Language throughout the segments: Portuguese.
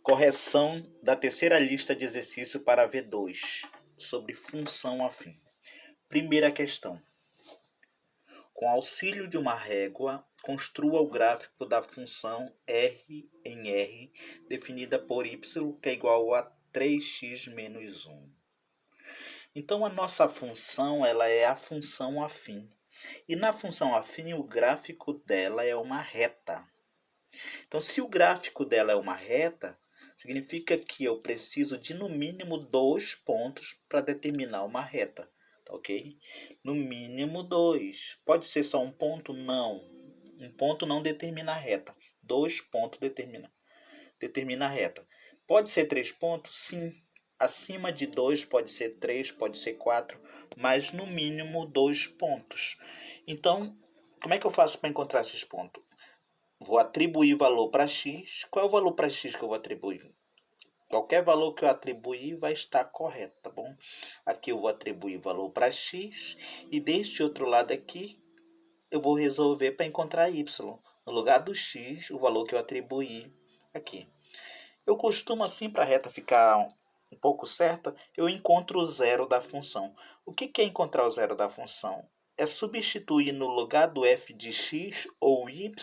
Correção da terceira lista de exercício para V2, sobre função afim. Primeira questão. Com auxílio de uma régua, construa o gráfico da função R em R, definida por y, que é igual a 3x menos 1. Então, a nossa função ela é a função afim. E na função afim, o gráfico dela é uma reta. Então, se o gráfico dela é uma reta, significa que eu preciso de no mínimo 2 pontos para determinar uma reta, tá ok? No mínimo 2. Pode ser só um ponto? Não. Um ponto não determina a reta. 2 pontos determina a reta. Pode ser 3 pontos? Sim. Acima de 2 pode ser 3, pode ser 4, mas no mínimo 2 pontos. Então, como é que eu faço para encontrar esses pontos? Vou atribuir valor para x. Qual é o valor para x que eu vou atribuir? Qualquer valor que eu atribuir vai estar correto, tá bom? Aqui eu vou atribuir valor para x. E deste outro lado aqui, eu vou resolver para encontrar y. No lugar do x, o valor que eu atribuí aqui. Eu costumo assim, para a reta ficar um pouco certa, eu encontro o zero da função. O que é encontrar o zero da função? É substituir no lugar do f de x ou y,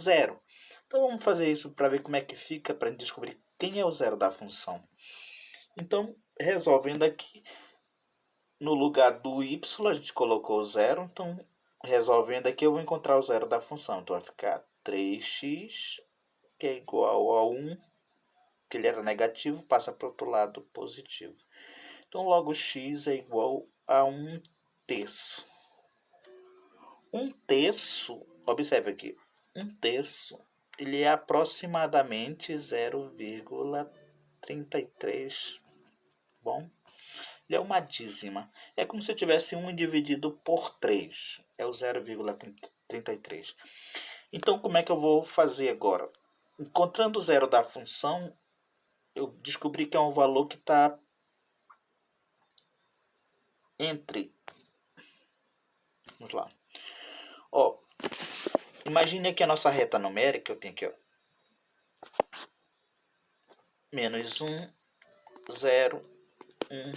zero. Então vamos fazer isso para ver como é que fica, para descobrir quem é o zero da função. Então, resolvendo aqui, no lugar do y a gente colocou o zero, então resolvendo aqui eu vou encontrar o zero da função. Então vai ficar 3x, que é igual a 1, que ele era negativo, passa para o outro lado positivo. Então logo x é igual a 1 terço. 1 terço, observe aqui, 1 terço, ele é aproximadamente 0,33, bom? Ele é uma dízima. É como se eu tivesse 1 dividido por 3, é o 0,33. Então, como é que eu vou fazer agora? Encontrando o zero da função, eu descobri que é um valor que está entre... Vamos lá. Ó, imagine que a nossa reta numérica, eu tenho aqui, ó, menos 1, 0, 1,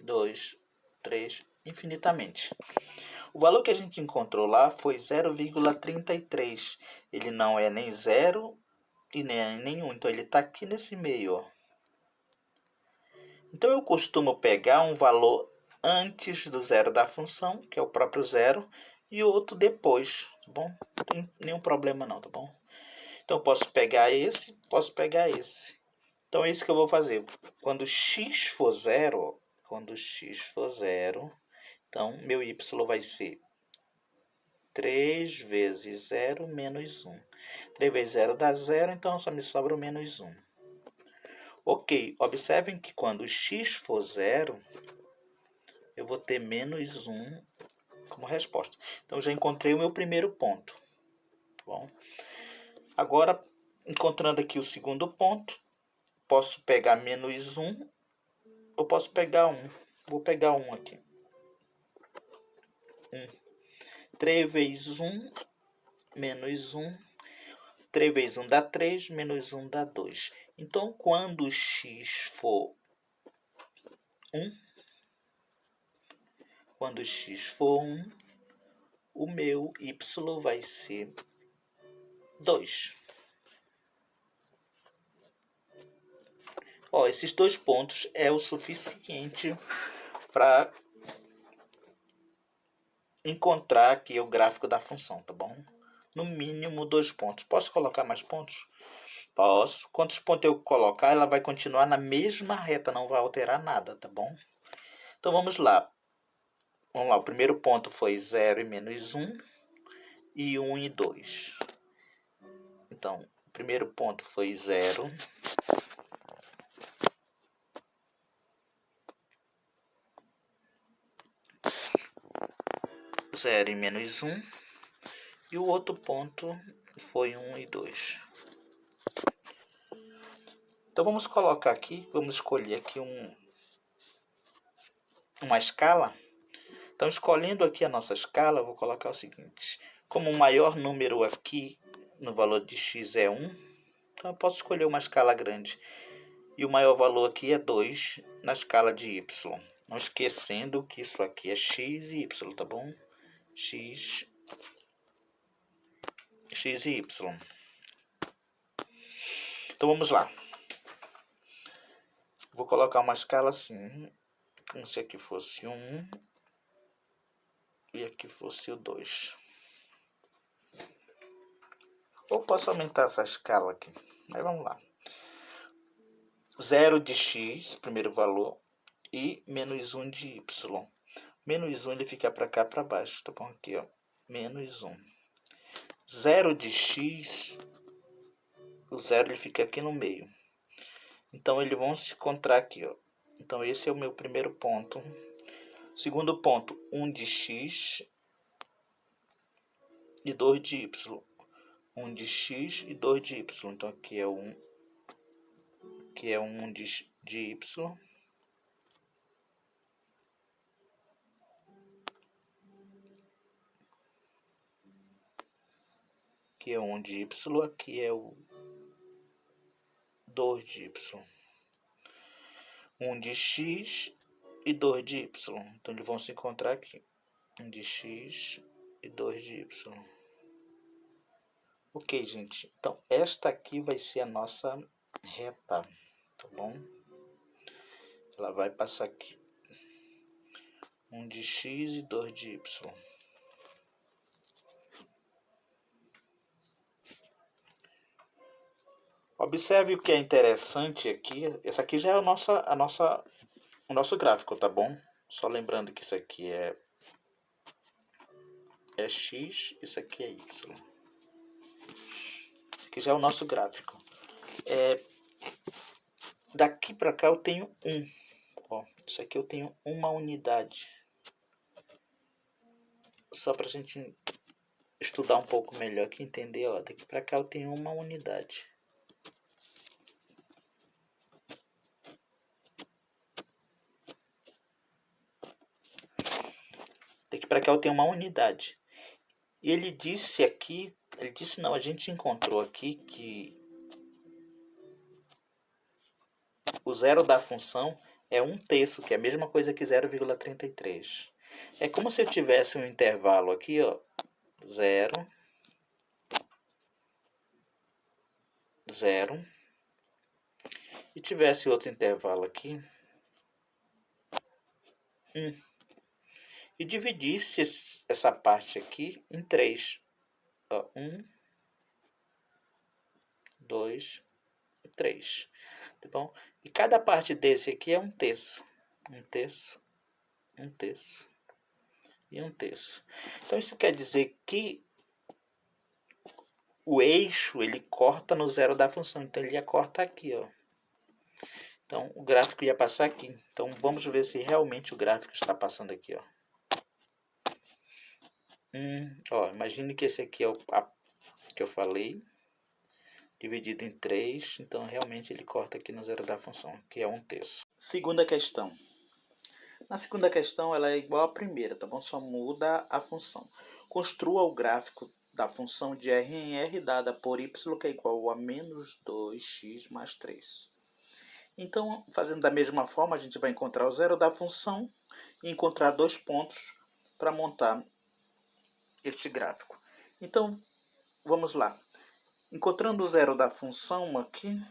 2, 3, infinitamente. O valor que a gente encontrou lá foi 0,33. Ele não é nem 0 e nem nenhum, então ele está aqui nesse meio, ó. Então eu costumo pegar um valor antes do zero da função, que é o próprio zero, e outro depois, tá bom? Não tem nenhum problema não, tá bom? Então eu posso pegar esse, posso pegar esse. Então é isso que eu vou fazer. Quando x for zero, então meu y vai ser 3 vezes 0 menos 1. 3 vezes 0 dá 0, então só me sobra o menos 1. Ok, observem que quando x for 0, eu vou ter menos 1 como resposta. Então já encontrei o meu primeiro ponto. Bom, agora, encontrando aqui o segundo ponto, posso pegar menos 1 ou posso pegar 1. Vou pegar 1 aqui. 1. 3 vezes 1, menos 1. 3 vezes 1 dá 3, menos 1 dá 2. Então, quando x for 1, o meu y vai ser 2. Ó, esses 2 pontos é o suficiente para encontrar aqui o gráfico da função, tá bom? No mínimo 2 pontos. Posso colocar mais pontos? Posso. Quantos pontos eu colocar, ela vai continuar na mesma reta, não vai alterar nada, tá bom? Então vamos lá. Vamos lá, o primeiro ponto foi 0 e menos 1, e 1 e 2. Então, o primeiro ponto foi 0. Zero e menos 1. E o outro ponto foi 1 e 2. Então vamos colocar aqui, vamos escolher aqui uma escala. Então, escolhendo aqui a nossa escala, eu vou colocar o seguinte. Como o maior número aqui no valor de x é 1, Então eu posso escolher uma escala grande. E o maior valor aqui é 2 na escala de y. Não esquecendo que isso aqui é x e y, tá bom? X e y. Então vamos lá. Vou colocar uma escala assim. Como se aqui fosse 1 e aqui fosse o 2. Ou posso aumentar essa escala aqui. Mas vamos lá. 0 de x, primeiro valor, e menos 1 de y. Menos 1 ele fica para cá, para baixo, tá bom? Aqui, ó. Menos 1. 0 de x, o 0 ele fica aqui no meio. Então, eles vão se encontrar aqui, ó. Então, esse é o meu primeiro ponto. Segundo ponto, 1 de x e 2 de y. 1 de x e 2 de y. Então, aqui é 1 de y. Aqui é 1 de y, aqui é o 2 de y. 1 de x e 2 de y. Então, eles vão se encontrar aqui. 1 de x e 2 de y. Ok, gente. Então, esta aqui vai ser a nossa reta, tá bom? Ela vai passar aqui. 1 de x e 2 de y. Observe o que é interessante aqui. Esse aqui já é o nosso gráfico, tá bom? Só lembrando que isso aqui é x, isso aqui é y. Isso aqui já é o nosso gráfico. Daqui para cá eu tenho 1. Ó, isso aqui eu tenho uma unidade. Só para a gente estudar um pouco melhor aqui, entender. Ó, daqui para cá eu tenho uma unidade. Daqui para cá eu tenho uma unidade. E ele disse aqui, não, a gente encontrou aqui que o zero da função é 1/3, que é a mesma coisa que 0,33. É como se eu tivesse um intervalo aqui, ó, 0, 0, e tivesse outro intervalo aqui, 1. E dividisse essa parte aqui em 3. Ó, 1, 2, 3. Tá bom? E cada parte desse aqui é 1/3. 1/3, 1/3 e 1/3. Então isso quer dizer que o eixo ele corta no zero da função. Então ele ia cortar aqui, ó. Então o gráfico ia passar aqui. Então vamos ver se realmente o gráfico está passando aqui, ó. Ó, imagine que esse aqui é o que eu falei, dividido em 3. Então realmente ele corta aqui no zero da função, que é 1/3. Segunda questão. Na segunda questão ela é igual à primeira, tá bom? Só muda a função. Construa o gráfico da função de r em r dada por y, que é igual a menos 2x mais 3. Então, fazendo da mesma forma, a gente vai encontrar o zero da função e encontrar dois pontos para montar este gráfico. Então, vamos lá. Encontrando o zero da função aqui,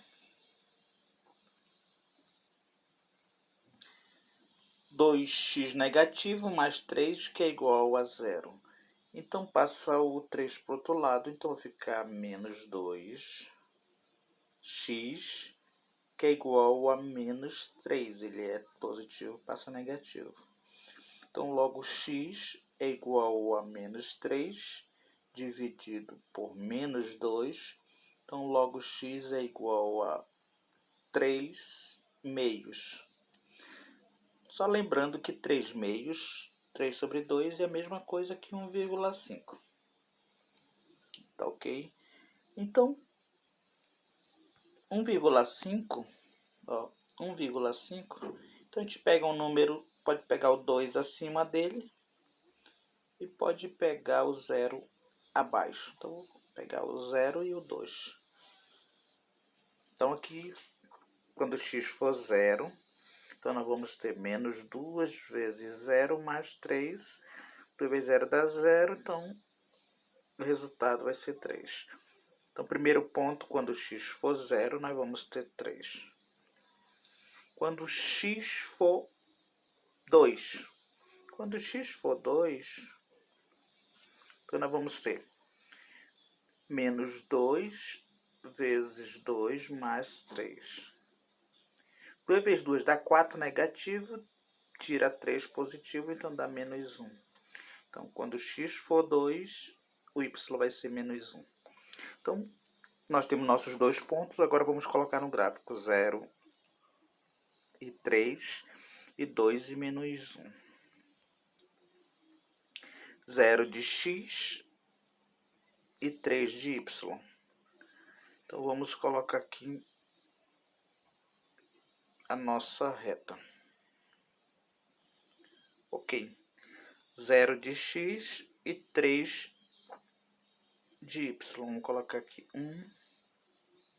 2x negativo mais 3, que é igual a 0. Então, passa o 3 para o outro lado, então vai ficar menos 2x, que é igual a menos 3. Ele é positivo, passa negativo. Então, logo x é igual a menos 3, dividido por menos 2. Então, logo x é igual a 3 meios. Só lembrando que 3 meios, 3 sobre 2, é a mesma coisa que 1,5. Tá ok? Então, 1,5, ó, 1,5, então a gente pega um número, pode pegar o 2 acima dele e pode pegar o 0 abaixo. Então, vou pegar o 0 e o 2. Então aqui, quando x for zero, então nós vamos ter menos 2 vezes 0 mais 3. 2 vezes 0 dá 0, então o resultado vai ser 3. Então, primeiro ponto, quando x for 0, nós vamos ter 3. Quando x for 2. Quando x for 2, então nós vamos ter menos 2 vezes 2 mais 3. 2 vezes 2 dá 4 negativo, tira 3 positivo, então dá menos 1. Então, quando x for 2, o y vai ser menos 1. Então, nós temos nossos dois pontos, agora vamos colocar no gráfico 0 e 3, e 2 e menos 1. 0 de x e 3 de y. Então, vamos colocar aqui a nossa reta. Ok. 0 de x e 3 de y. Vamos colocar aqui 1,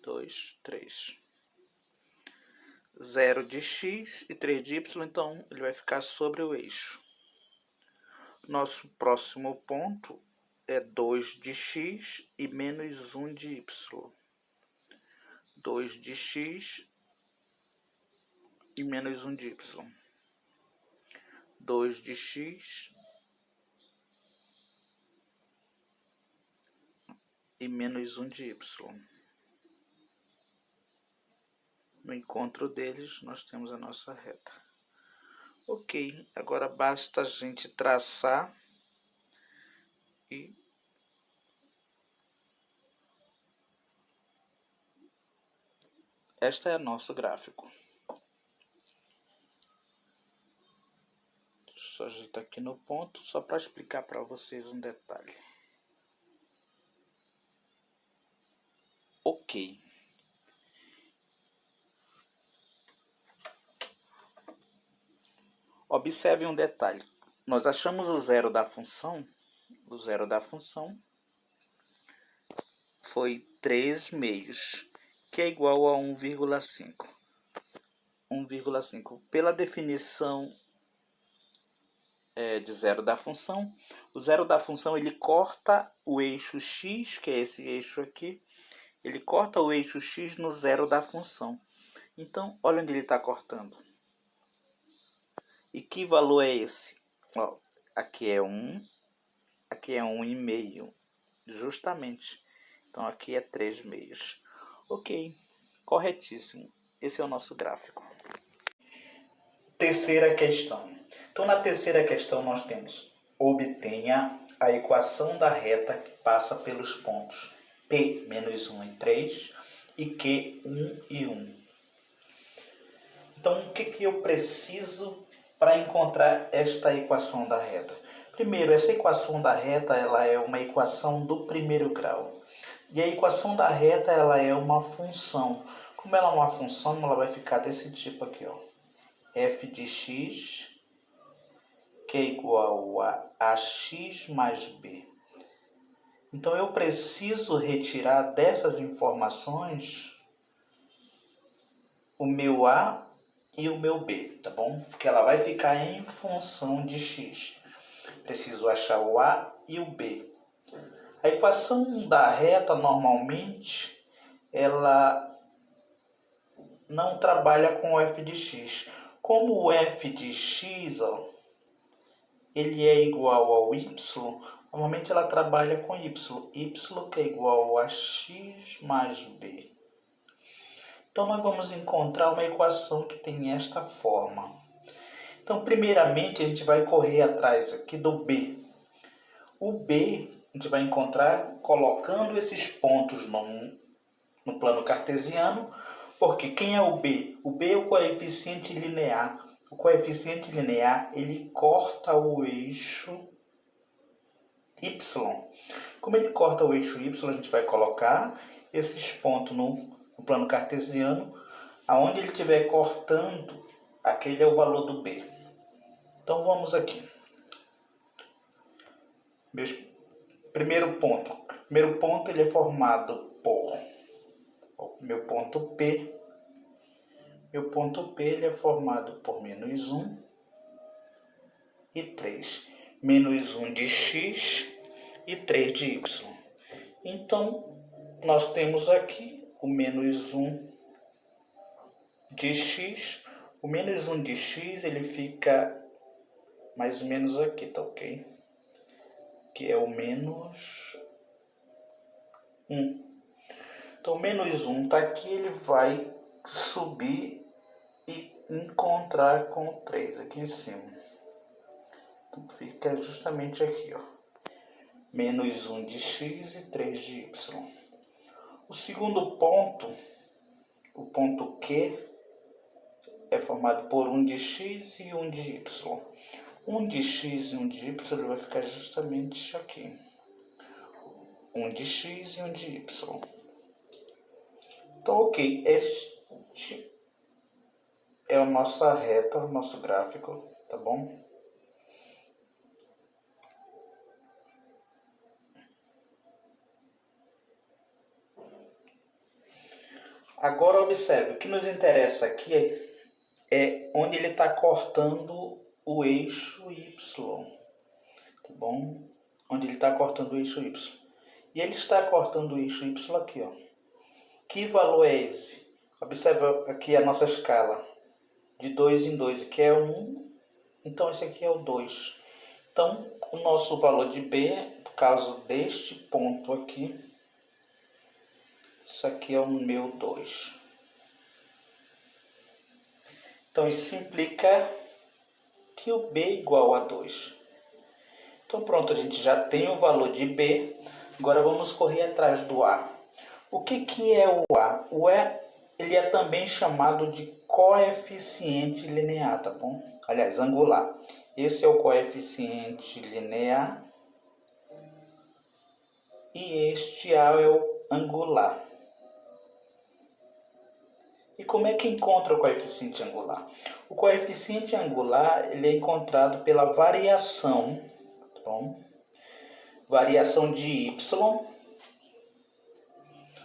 2, 3. 0 de x e 3 de y, então ele vai ficar sobre o eixo. Nosso próximo ponto é 2 de x e menos 1 de y. 2 de x e menos 1 de y. 2 de x e menos 1 de y. No encontro deles, nós temos a nossa reta. Ok, agora basta a gente traçar e este é o nosso gráfico. Deixa eu ajeitar aqui no ponto, só para explicar para vocês um detalhe. Ok. Observe um detalhe. Nós achamos o zero da função. O zero da função foi 3 meios, que é igual a 1,5. 1,5. Pela definição de zero da função, o zero da função ele corta o eixo x, que é esse eixo aqui, ele corta o eixo x no zero da função. Então, olha onde ele está cortando. E que valor é esse? Ó, aqui é 1, aqui é 1,5, justamente. Então, aqui é 3 meios. Ok, corretíssimo. Esse é o nosso gráfico. Terceira questão. Então, na terceira questão, nós temos: obtenha a equação da reta que passa pelos pontos P, menos 1 e 3, e Q, 1 e 1. Então, o que eu preciso para encontrar esta equação da reta? Primeiro, essa equação da reta ela é uma equação do primeiro grau. E a equação da reta ela é uma função. Como ela é uma função, ela vai ficar desse tipo aqui, ó. F de x, que é igual a ax mais b. Então, eu preciso retirar dessas informações o meu a e o meu b, tá bom? Porque ela vai ficar em função de x. Preciso achar o a e o b. A equação da reta, normalmente, ela não trabalha com o f de x. Como o f de x, ó, ele é igual ao y, normalmente ela trabalha com y. Y que é igual a x mais b. Então, nós vamos encontrar uma equação que tem esta forma. Então, primeiramente, a gente vai correr atrás aqui do b. O b a gente vai encontrar colocando esses pontos no plano cartesiano, porque quem é o b? O b é o coeficiente linear. O coeficiente linear, ele corta o eixo y. Como ele corta o eixo y, a gente vai colocar esses pontos no plano cartesiano. Aonde ele estiver cortando, aquele é o valor do b. Então, vamos aqui. Primeiro ponto ele é formado por O meu ponto P. Meu ponto P ele é formado por menos 1 e 3. Menos 1 de x e 3 de y. Então, nós temos aqui o menos 1 de x. O menos 1 de x ele fica mais ou menos aqui, tá ok? Que é o menos 1. Então, o menos 1 está aqui, ele vai subir e encontrar com o 3 aqui em cima. Então, fica justamente aqui, ó. Menos 1 de x e 3 de y. O segundo ponto, o ponto Q, é formado por 1 de x e 1 de y. 1 de x e 1 de y ele vai ficar justamente aqui. 1 de x e 1 de y. Então, ok, este é a nossa reta, o nosso gráfico, tá bom? Agora observe, o que nos interessa aqui é onde ele está cortando o eixo Y, tá bom? Onde ele está cortando o eixo Y. E ele está cortando o eixo Y aqui, ó. Que valor é esse? Observe aqui a nossa escala. De 2 em 2, aqui é 1, então esse aqui é o 2. Então, o nosso valor de B, por causa deste ponto aqui, isso aqui é o meu 2. Então, isso implica que o B é igual a 2. Então, pronto, a gente já tem o valor de B. Agora, vamos correr atrás do A. O que é o A? O A ele é também chamado de coeficiente linear, tá bom? Aliás, angular. Esse é o coeficiente linear e este A é o angular. E como é que encontra o coeficiente angular? O coeficiente angular ele é encontrado pela variação, tá bom? Variação de y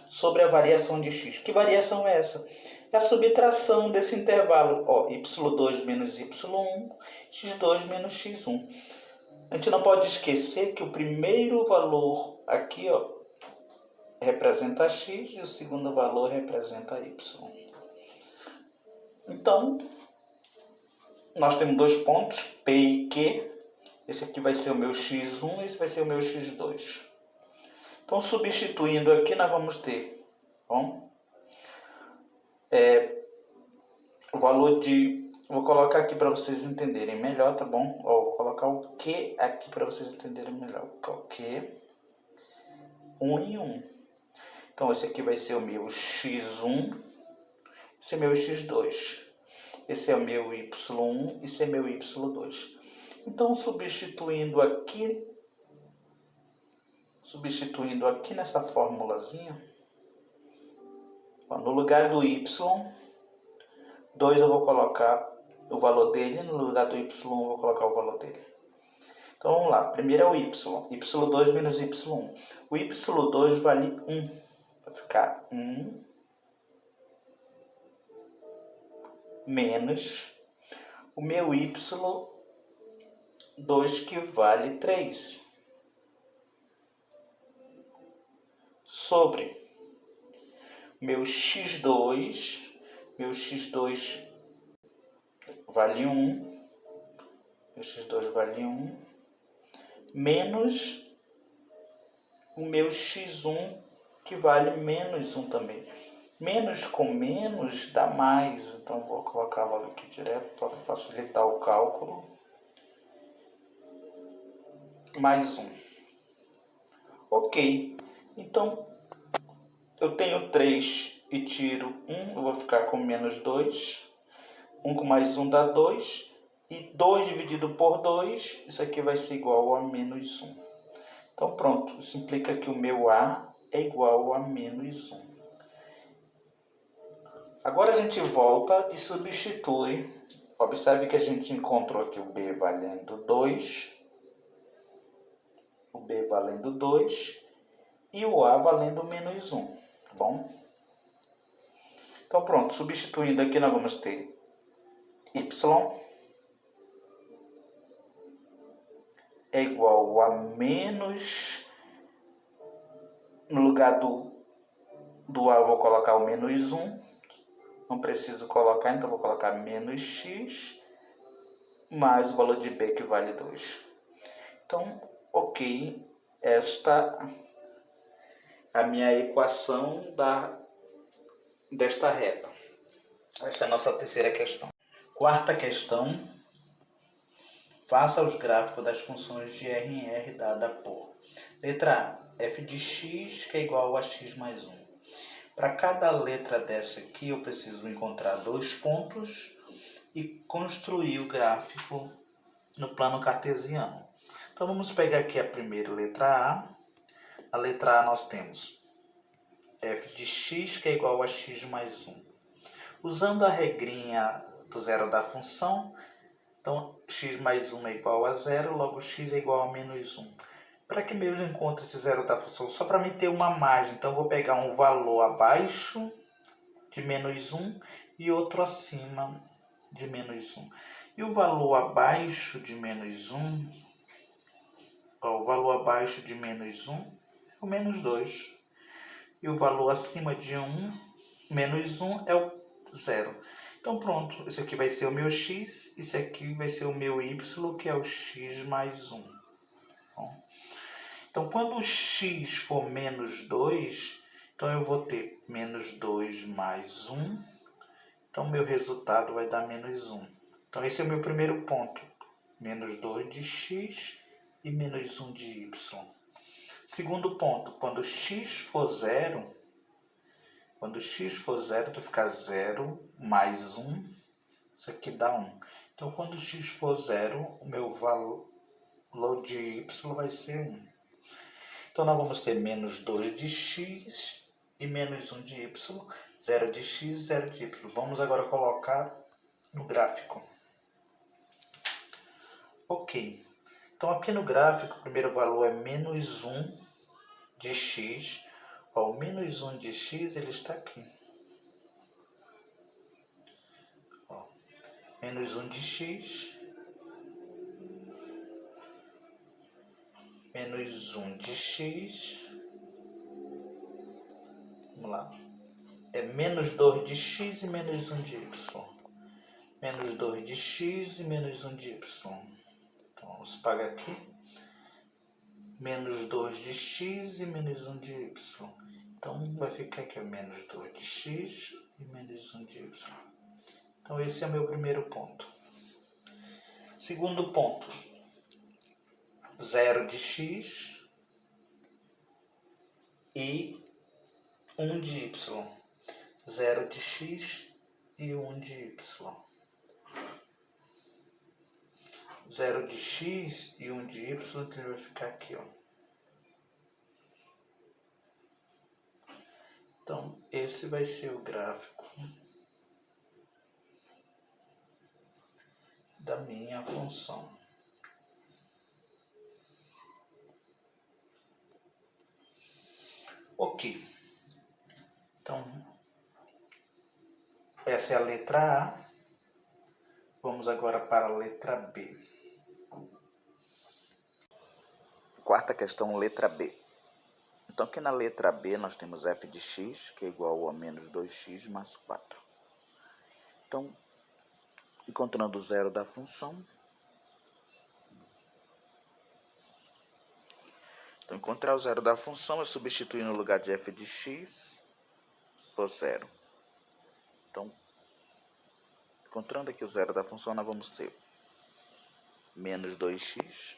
sobre a variação de x. Que variação é essa? É a subtração desse intervalo, ó, y2 menos y1, x2 menos x1. A gente não pode esquecer que o primeiro valor aqui, ó, representa x e o segundo valor representa y. Então, nós temos dois pontos, P e Q. Esse aqui vai ser o meu x1 e esse vai ser o meu x2. Então, substituindo aqui, nós vamos ter, bom, o valor de... Vou colocar aqui para vocês entenderem melhor, tá bom? Ó, vou colocar o Q aqui para vocês entenderem melhor. O Q, 1 e 1. Então, esse aqui vai ser o meu x1, esse é meu x2. Esse é o meu y1, esse é meu y2. Então, substituindo aqui nessa formulazinha, ó, no lugar do y2 eu vou colocar o valor dele, no lugar do y1 eu vou colocar o valor dele. Então vamos lá, primeiro é o y, y2 menos y1. O y2 vale 1, vai ficar 1 menos o meu y2 que vale 3. Sobre meu x2 vale 1, meu x2 vale 1, menos o meu x1 que vale menos 1 também. Menos com menos dá mais, então vou colocar logo aqui direto para facilitar o cálculo. Mais 1. Ok, então eu tenho 3 e tiro 1, eu vou ficar com menos 2. 1 com mais 1 dá 2. E 2 dividido por 2, isso aqui vai ser igual a menos 1. Então pronto, isso implica que o meu A é igual a menos 1. Agora a gente volta e substitui. Observe que a gente encontrou aqui o B valendo 2. O B valendo 2 e o A valendo menos 1, tá bom? Então pronto, substituindo aqui nós vamos ter y é igual a menos, no lugar do A eu vou colocar o menos 1, não preciso colocar, então vou colocar menos x mais o valor de b que vale 2. Então, ok, esta é a minha equação desta reta. Essa é a nossa terceira questão. Quarta questão. Faça os gráficos das funções de R em R dada por letra A, f de x que é igual a x mais 1. Para cada letra dessa aqui eu preciso encontrar 2 pontos e construir o gráfico no plano cartesiano. Então vamos pegar aqui a primeira letra A. A letra A nós temos f de x que é igual a x mais 1. Usando a regrinha do zero da função, então x mais 1 é igual a 0, logo x é igual a menos 1. Para que mesmo eu encontre esse zero da função? Só para mim ter uma margem, então eu vou pegar um valor abaixo de menos 1 e outro acima de menos 1. E o valor abaixo de menos 1, o valor abaixo de menos 1 é o menos 2. E o valor acima de 1, menos 1 é o 0. Então pronto, esse aqui vai ser o meu x, esse aqui vai ser o meu y, que é o x mais 1. Bom, então quando o x for menos 2, então eu vou ter menos 2 mais 1. Então meu resultado vai dar menos 1. Então esse é o meu primeiro ponto. Menos 2 de x e menos 1 de y. Segundo ponto, quando x for 0, quando x for 0, vai ficar 0 mais 1, isso aqui dá 1. Então, quando x for 0, o meu valor de y vai ser 1. Então, nós vamos ter menos 2 de x e menos 1 de y, 0 de x, 0 de y. Vamos agora colocar no gráfico. Ok. Então, aqui no gráfico, o primeiro valor é menos 1 de x. O menos 1 de x, ele está aqui. Menos 1 de x, menos 1 de x, vamos lá, é menos 2 de x e menos 1 de y, menos 2 de x e menos 1 de y, então vamos pagar aqui, menos 2 de x e menos 1 de y, então vai ficar aqui menos 2 de x e menos 1 de y. Então esse é o meu primeiro ponto. Segundo ponto, 0 de x e 1 de y. 0 de x e 1 de y. 0 de x e 1 de y, então ele vai ficar aqui, ó. Então, esse vai ser o gráfico da minha função. Ok. Então, essa é a letra A. Vamos agora para a letra B. Quarta questão, letra B. Então, aqui na letra B nós temos f de x, que é igual a menos 2x mais 4. Então, encontrando o zero da função, então, encontrar o zero da função é substituir no lugar de f de x por zero. Então, encontrando aqui o zero da função, nós vamos ter menos 2x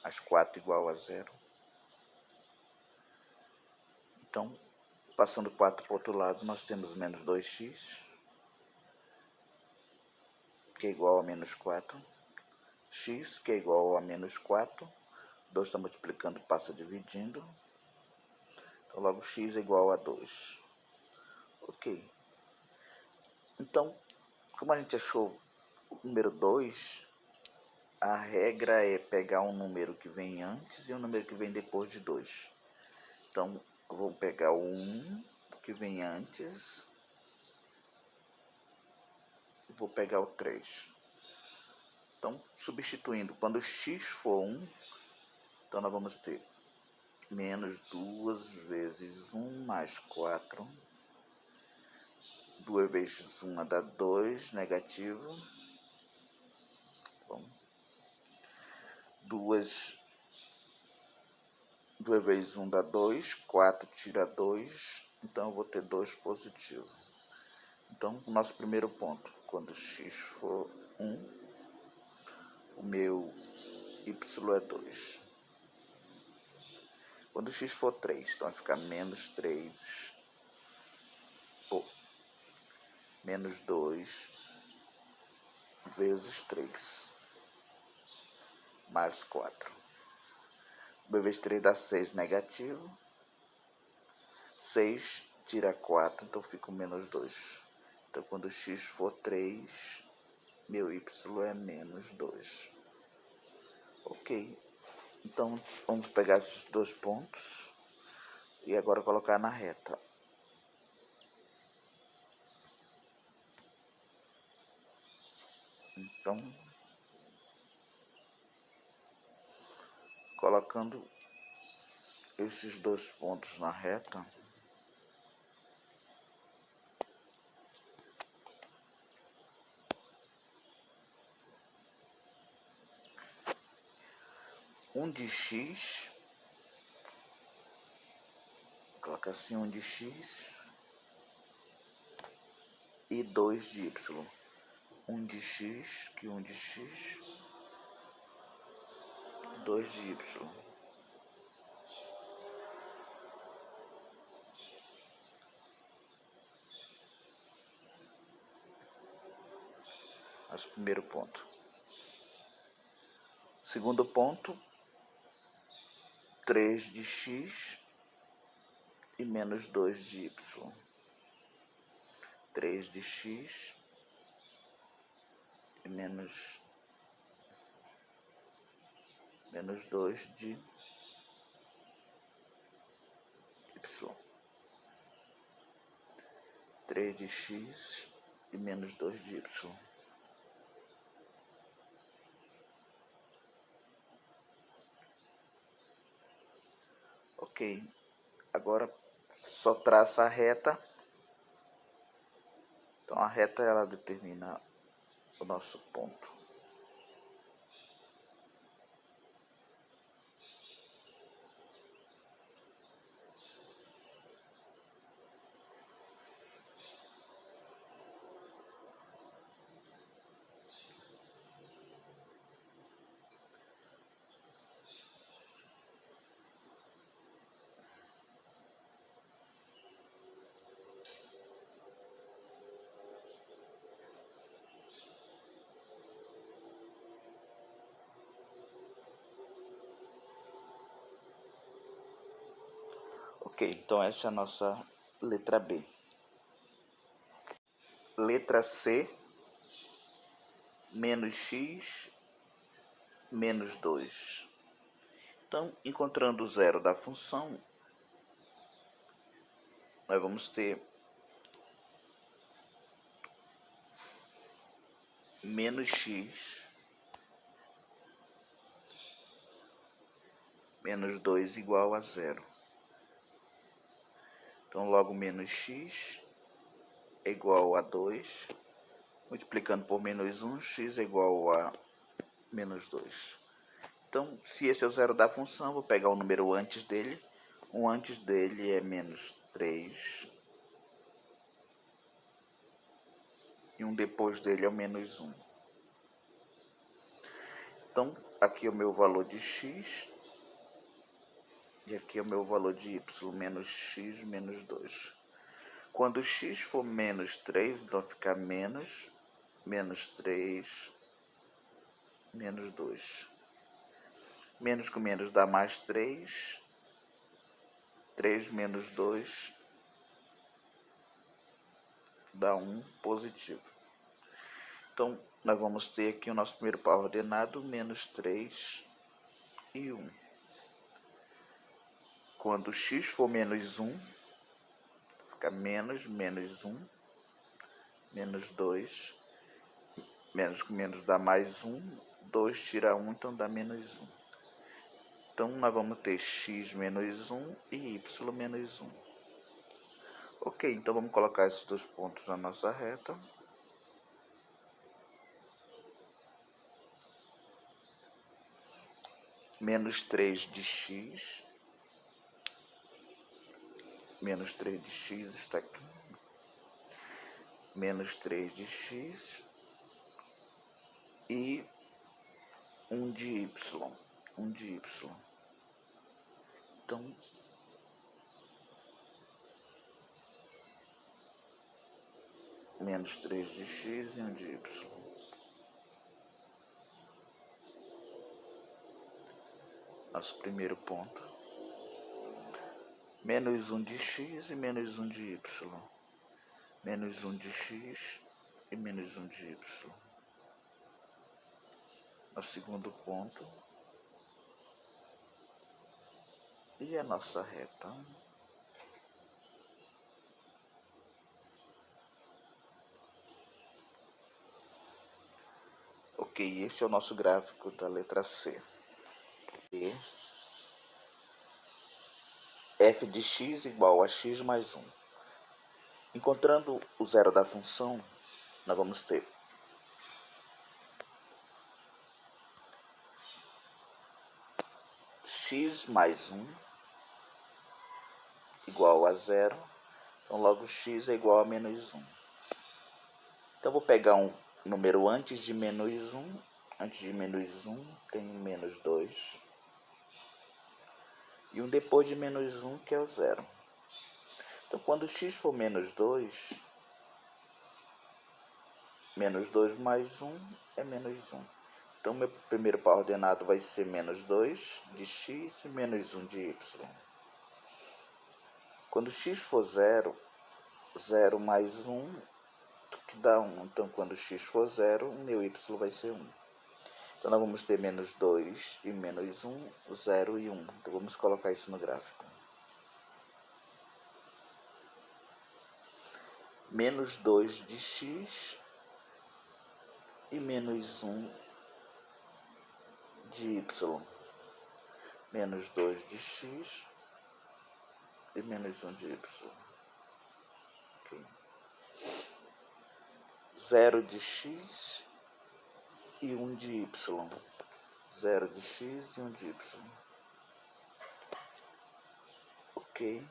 mais 4 igual a 0. Então, passando 4 para o outro lado, nós temos menos 2x, que é igual a menos 4. X, que é igual a menos 4. 2 está multiplicando, passa dividindo. Então, logo, x é igual a 2. Ok. Então, como a gente achou o número 2, a regra é pegar um número que vem antes e um número que vem depois de 2. Então, eu vou pegar o 1 que vem antes. Vou pegar o 3. Então, substituindo, quando x for 1, então nós vamos ter menos 2 vezes 1 mais 4. 2 vezes 1 dá 2, negativo. Bom. 2 vezes 1 dá 2, 4 tira 2, então eu vou ter 2 positivo. Então, o nosso primeiro ponto, quando x for 1, o meu y é 2. Quando x for 3, então vai ficar menos 3, menos 2 vezes 3, mais 4. 2 vezes 3 dá 6, negativo. 6 tira 4, então fica o menos 2. Então, quando x for 3, meu y é menos 2. Ok. Então, vamos pegar esses dois pontos e agora colocar na reta. Então, colocando esses dois pontos na reta, um de x, coloca assim, um de x e 2 de y. Um de x, que um de x, 2 de y. Esse primeiro ponto. Segundo ponto, 3 de x e menos 2 de y. 3 de x e menos 2 de y. 3 de x e menos 2 de y. Ok, agora só traça a reta. Então a reta ela determina o nosso ponto. Ok, então essa é a nossa letra B. Letra C, menos x, menos 2. Então, encontrando o zero da função, nós vamos ter menos x, menos 2 igual a zero. Então, logo menos x é igual a 2, multiplicando por menos 1, x é igual a menos 2. Então, se esse é o zero da função, vou pegar o número antes dele. O antes dele é menos 3. E um depois dele é o menos 1. Então, aqui é o meu valor de x. E aqui é o meu valor de y, menos x menos 2. Quando x for menos 3, então fica menos 3, menos 2. Menos com menos dá mais 3. 3 menos 2 dá 1 positivo. Então, nós vamos ter aqui o nosso primeiro par ordenado, menos 3 e 1. quando x for menos 1, fica menos 1, menos 2, menos com menos dá mais 1, 2 tira 1, então dá menos 1. Então, nós vamos ter x menos 1 e y menos 1. Ok, então vamos colocar esses dois pontos na nossa reta. Menos 3 de x. Menos 3 de x está aqui. Menos 3 de x. E 1 de y. 1 de y. Então, menos 3 de x e 1 de y. Nosso primeiro ponto. Menos 1 de x e menos 1 de y. Menos 1 de x e menos 1 de y. Nosso segundo ponto. E a nossa reta. Ok, esse é o nosso gráfico da letra C. E f de x igual a x mais 1. Encontrando o zero da função, nós vamos ter x mais 1 igual a 0. Então, logo x é igual a menos 1. Então, vou pegar um número antes de menos 1. Antes de menos 1 tem menos 2. E um depois de menos 1, que é o 0. Então, quando x for menos 2, menos 2 mais 1 é menos 1. Então, meu primeiro par ordenado vai ser menos 2 de x e menos 1 de y. Quando x for 0, 0 mais 1, que dá 1. Então, quando x for 0, o meu y vai ser 1. Então, nós vamos ter menos 2 e menos 1, 0 e 1. Então, vamos colocar isso no gráfico. Menos 2 de x e menos 1 de y. Menos 2 de x e menos 1 de y. Okay. 0 de x e 1 de y. 0 de x e 1 de y. Ok.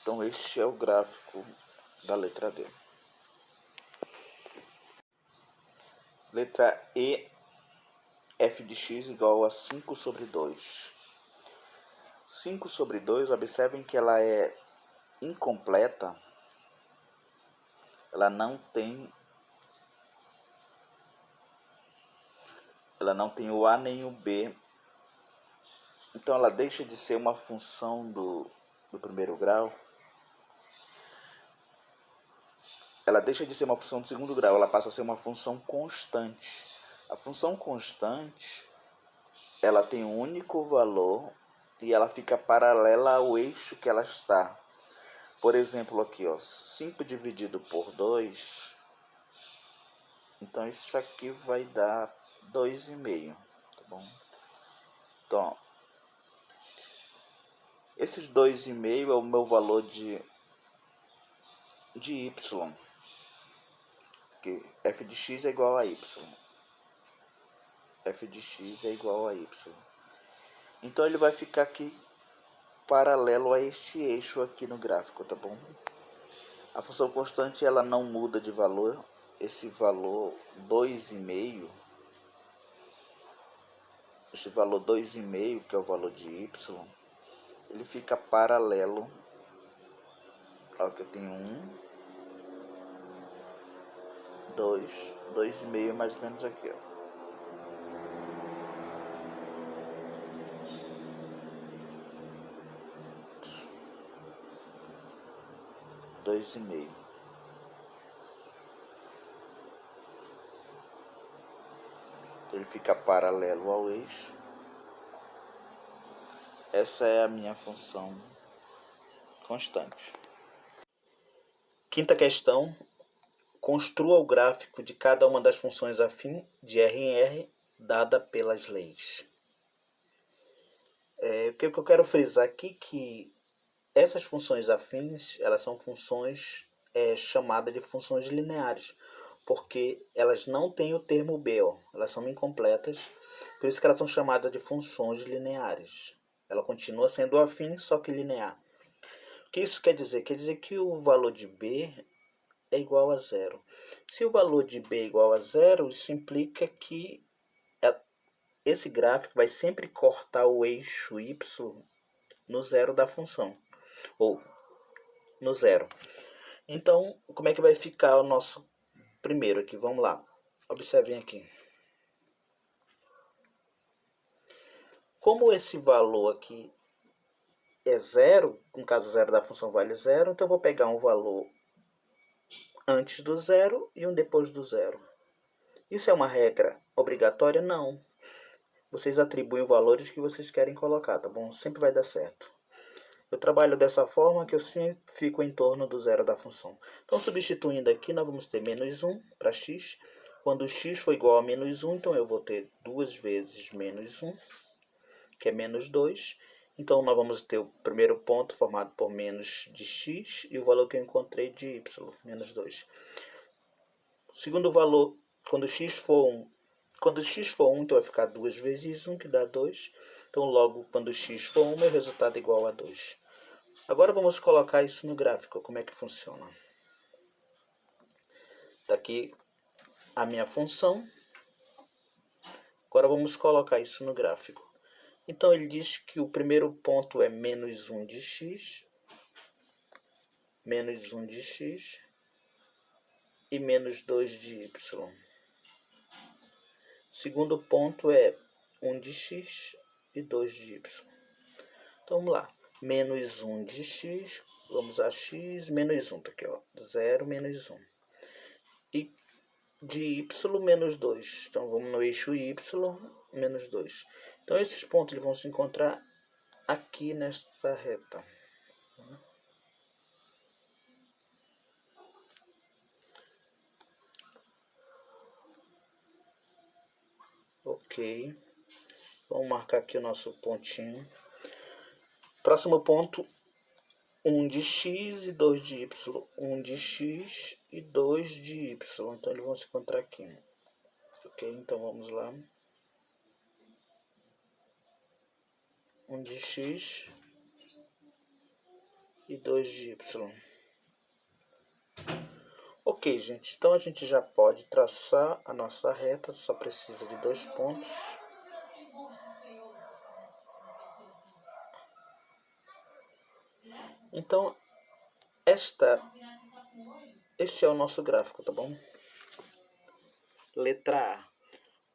Então, este é o gráfico da letra D. Letra E, f de x igual a 5 sobre 2. 5 sobre 2, observem que ela é incompleta. Ela não tem o a nem o b. Então, ela deixa de ser uma função do primeiro grau. Ela deixa de ser uma função do segundo grau, ela passa a ser uma função constante. A função constante, ela tem um único valor e ela fica paralela ao eixo que ela está. Por exemplo, aqui, ó, 5 dividido por 2, então isso aqui vai dar 2,5, tá bom? Então, esses 2,5 é o meu valor de y, que f de x é igual a y. F de x é igual a y. Então ele vai ficar aqui paralelo a este eixo aqui no gráfico, tá bom? A função constante ela não muda de valor. Esse valor 2,5, esse valor 2,5, que é o valor de y, ele fica paralelo ao que eu tenho 2,5 mais ou menos aqui, ó. Dois e meio. Ele fica paralelo ao eixo. Essa é a minha função constante. Quinta questão. Construa o gráfico de cada uma das funções afim de R em R dada pelas leis. O que eu quero frisar aqui que essas funções afins, elas são funções chamadas de funções lineares, porque elas não têm o termo B, elas são incompletas, por isso que elas são chamadas de funções lineares. Ela continua sendo afim, só que linear. O que isso quer dizer? Quer dizer que o valor de B é igual a zero. Se o valor de B é igual a zero, isso implica que esse gráfico vai sempre cortar o eixo y no zero da função, ou no zero. Então, como é que vai ficar o nosso primeiro aqui? Vamos lá. Observem aqui. Como esse valor aqui é zero, no caso zero da função vale zero, então eu vou pegar um valor antes do zero e um depois do zero. Isso é uma regra obrigatória? Não. Vocês atribuem valores que vocês querem colocar, tá bom? Sempre vai dar certo. Eu trabalho dessa forma que eu sempre fico em torno do zero da função. Então, substituindo aqui, nós vamos ter menos 1 para x. Quando x for igual a menos 1, então eu vou ter 2 vezes menos 1, que é menos 2. Então, nós vamos ter o primeiro ponto formado por menos de x e o valor que eu encontrei de y, menos 2. O segundo valor, quando x for 1, então vai ficar 2 vezes 1, que dá 2. Então, logo, quando x for 1, meu resultado é igual a 2. Agora vamos colocar isso no gráfico, como é que funciona. Está aqui a minha função. Agora vamos colocar isso no gráfico. Então ele diz que o primeiro ponto é menos 1 de x, menos 1 de x e menos 2 de y. O segundo ponto é 1 de x e 2 de y. Então vamos lá. Menos 1 de x, vamos a x, menos 1, tá aqui, ó, 0, menos 1. E de y menos 2. Então vamos no eixo y menos 2. Então esses pontos eles vão se encontrar aqui nesta reta. Ok. Vamos marcar aqui o nosso pontinho. Próximo ponto, 1 de x e 2 de y. 1 de x e 2 de y. Então eles vão se encontrar aqui. Ok, então vamos lá. 1 de x e 2 de y. Ok, gente, então a gente já pode traçar a nossa reta, só precisa de 2 pontos. Então, este é o nosso gráfico, tá bom? Letra A.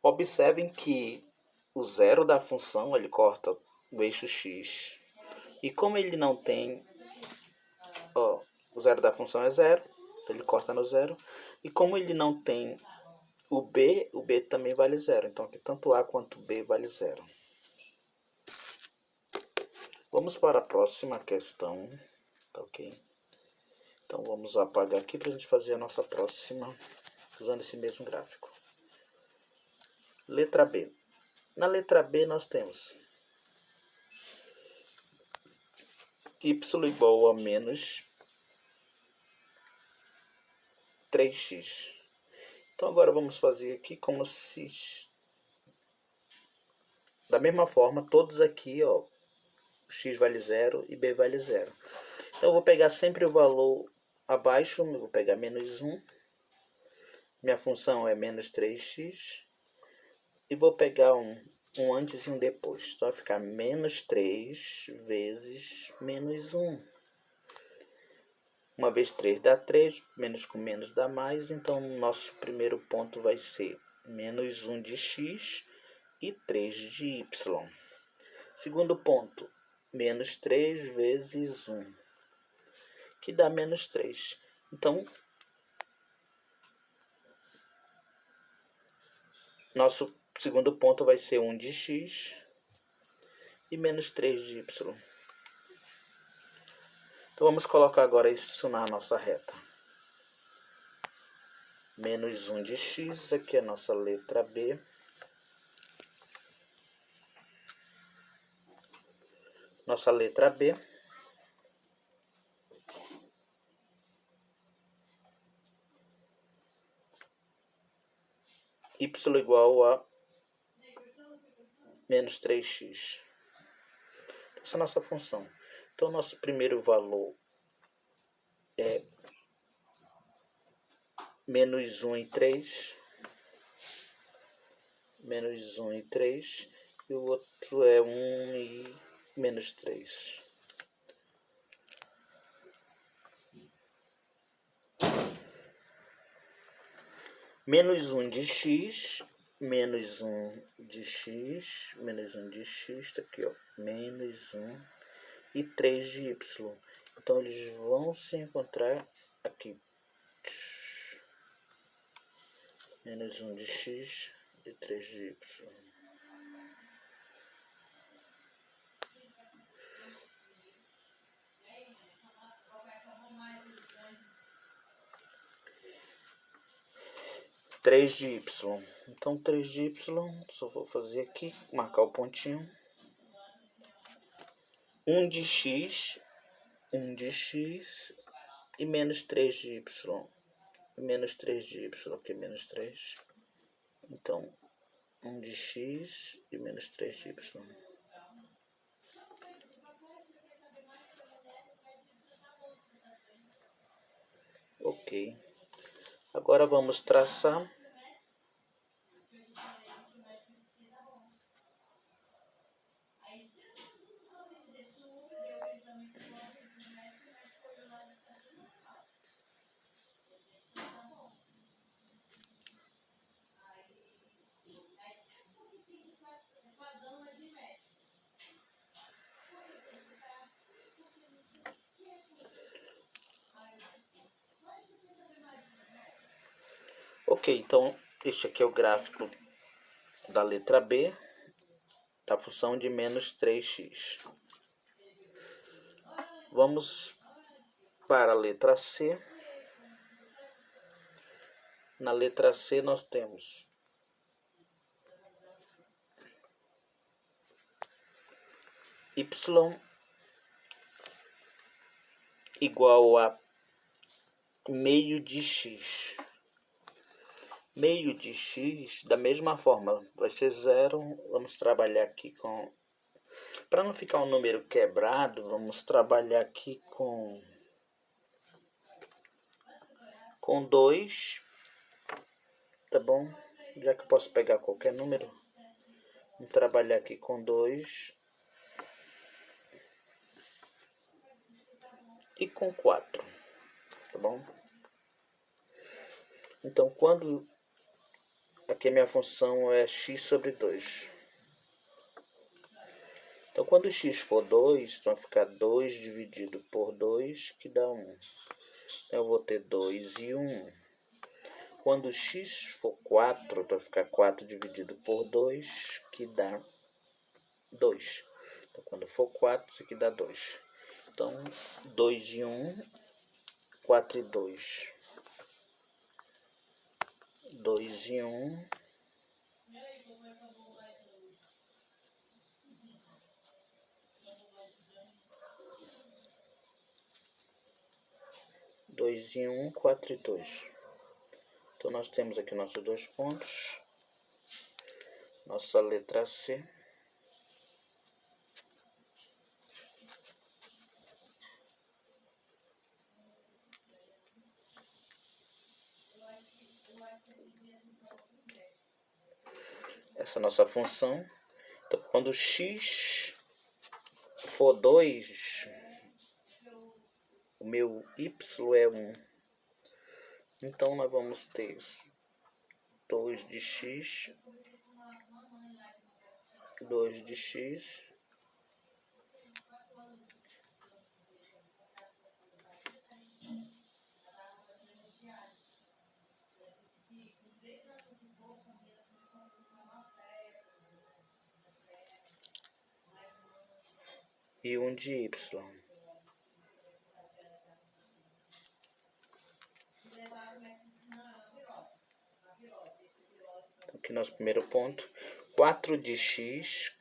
Observem que o zero da função, ele corta o eixo x. E como ele não tem... o zero da função é zero, então ele corta no zero. E como ele não tem o B também vale zero. Então, aqui tanto A quanto B vale zero. Vamos para a próxima questão. Tá ok? Então, vamos apagar aqui para a gente fazer a nossa próxima, usando esse mesmo gráfico. Letra B. Na letra B, nós temos y igual a menos 3x. Então, agora vamos fazer aqui como se... Da mesma forma, todos aqui, ó, x vale 0 e b vale 0. Então, eu vou pegar sempre o valor abaixo, eu vou pegar menos 1. Minha função é menos 3x. E vou pegar um antes e um depois. Então vai ficar menos 3 vezes menos 1. Uma vez 3 dá 3, menos com menos dá mais. Então nosso primeiro ponto vai ser menos 1 de x e 3 de y. Segundo ponto, menos 3 vezes 1, que dá menos 3. Então, nosso segundo ponto vai ser 1 de x e menos 3 de y. Então vamos colocar agora isso na nossa reta. Menos 1 de x, aqui é a nossa letra B. Nossa letra B. Y igual a menos 3x. Essa é a nossa função. Então, nosso primeiro valor é menos 1 e 3. Menos 1 e 3. E o outro é 1 e menos 3. Menos 1 de x, menos 1 de x, menos 1 de x, tá aqui, ó, menos 1 e 3 de y. Então, eles vão se encontrar aqui. Menos 1 de x e 3 de y. Três de y. Então, 3 de y, só vou fazer aqui, marcar o pontinho. 1 de x, 1 de x e menos 3 de y. Menos 3 de y, aqui menos 3. Então, 1 de x e menos 3 de y. Ok. Agora vamos traçar. Ok, então este aqui é o gráfico da letra B, da função de menos 3x. Vamos para a letra C. Na letra C nós temos y igual a meio de x. Meio de x, da mesma forma, vai ser 0. Vamos trabalhar aqui com... Para não ficar um número quebrado, vamos trabalhar aqui com 2, tá bom? Já que eu posso pegar qualquer número, vamos trabalhar aqui com 2 e com 4, tá bom? Então, quando... Aqui a minha função é x sobre 2. Então, quando x for 2, então vai ficar 2 dividido por 2, que dá 1. Então, eu vou ter 2 e 1. Quando x for 4, vai ficar 4 dividido por 2, que dá 2. Então, quando for 4, isso aqui dá 2. Então, 2 e 1, 4 e 2. 2 e 1... 2 e 1, 4 e 2. Então, nós temos aqui nossos dois pontos. Nossa letra C. Essa é a nossa função. Então, quando x for 2, o meu y é 1. Então, nós vamos ter 2 de x, 2 de x, e 1 de y. Aqui nosso primeiro ponto, 4 de x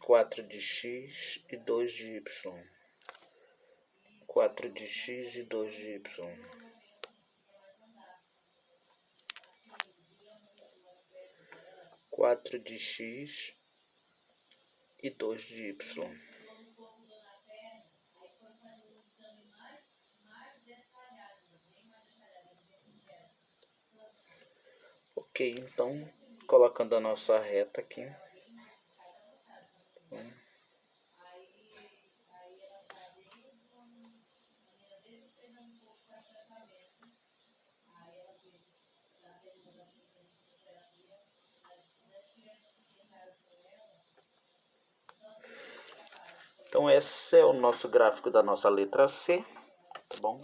e 2 de y. 4 de x e 2 de y. 4 de x e 2 de y. Ok, então, colocando a nossa reta aqui. Então, esse é o nosso gráfico da nossa letra C, tá bom?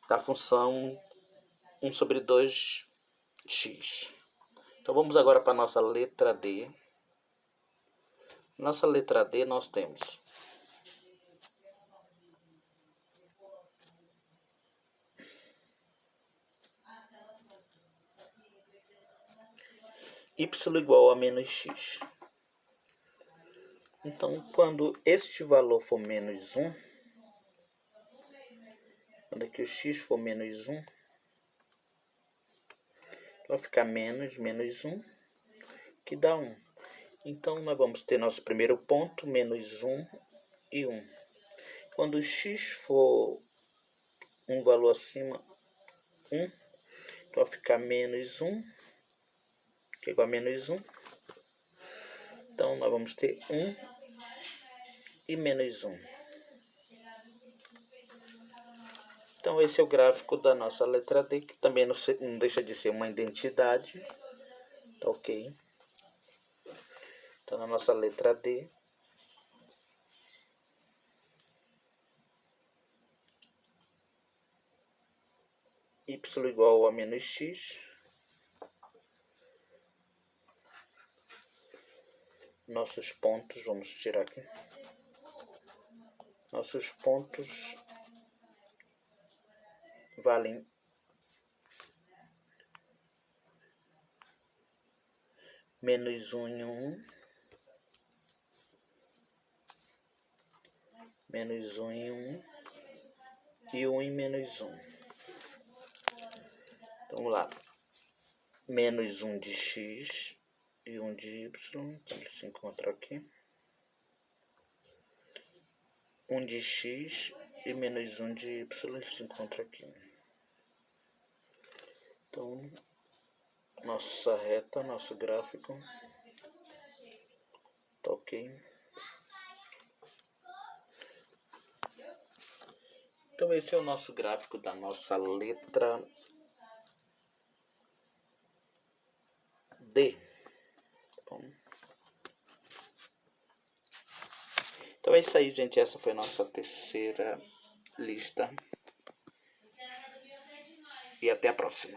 Da função 1 sobre 2x. Então, vamos agora para a nossa letra D. Nossa letra D nós temos y igual a menos x. Então, quando este valor for menos 1, quando aqui o x for menos 1, vai ficar menos 1, que dá 1. Então, nós vamos ter nosso primeiro ponto, menos 1 e 1. Quando o x for um valor acima 1, então vai ficar menos 1, que é igual a menos 1. Então, nós vamos ter 1 e menos 1. Então, esse é o gráfico da nossa letra D, que também não deixa de ser uma identidade. Tá ok? Então, na nossa letra D, y igual a menos x. Nossos pontos, vamos tirar aqui. Nossos pontos valem menos 1 em 1, menos 1 em 1 e 1 em menos 1. Então, vamos lá. Menos 1 de x e 1 de y, ele se encontra aqui. 1 de x e menos 1 de y, ele se encontra aqui. Então, nossa reta, nosso gráfico, tá ok. Então, esse é o nosso gráfico da nossa letra D. Bom. Então é isso aí, gente. Essa foi a nossa terceira lista. E até a próxima.